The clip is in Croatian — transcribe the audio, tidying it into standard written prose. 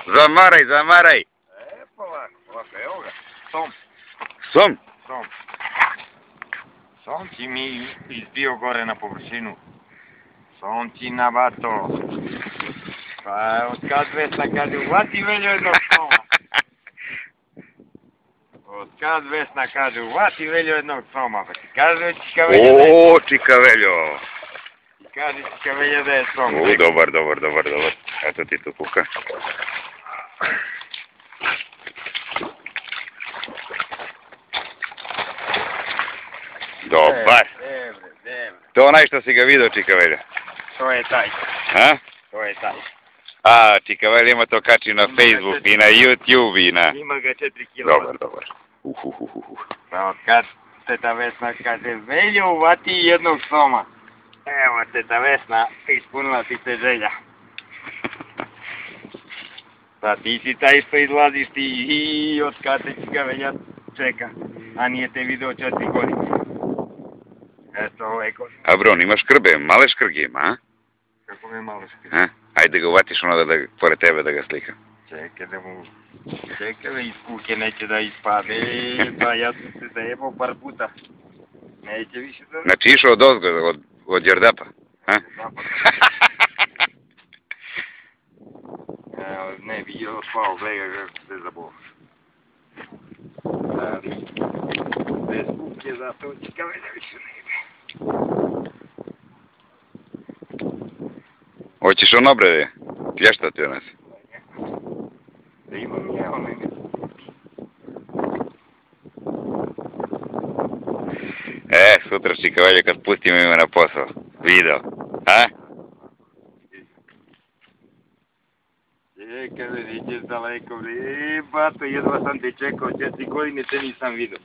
Zamaraj, zamaraj. Polako, evo ga. Som. Som? Som. Som ti mi izbio gore na površinu. Som ti na vato. Pa od kad Vesna kaže, uvati veljo jednog soma. Od kad Vesna kaže, uvati veljo jednog soma. Pa ti kaže Čikaveljo da je som. O, Čikaveljo. Ti kaže Čikaveljo da je som. Dobar. Eto ti tu kuka. Dobar. Dobre. To je onaj što si ga vidio, Čikaveljo. To je taj. A? To je taj. A, Čikaveljo ima to kači na Facebook i na YouTube i na... Ima ga 4 kg. Dobar. Pa od kad teta Vesna kaže, Veljo uvati jednog soma. Evo teta Vesna, ispunila ti se želja. Pa ti si taj što izlaziš ti i od kad te Čikavelja čeka. A nije te video 4 godine. Eto ove godine. A bro, imaš krbe, male škrge ima, a? Kako mi malo škrge. A? Ajde ga uvatiš ono da pored tebe da ga slika. Čekaj da iz kuke neće da ispade, pa ja sam se zajebao par puta. Neće više da... Znači išao od ozgo, od Đerdapa, a? Ne bi još pao, gledaj kako se zabao. Ali, bez kuke zato Čikavelja više ne ide. Hoćeš ono brede? Plješta ti onas? Da imam ja onaj ne. Sutra Čikaveljo kad pustimo ime na posao. Video, a? Čekaj, nećeš daleko, bato, jedva sam te čekao 4 godine, te nisam vidio.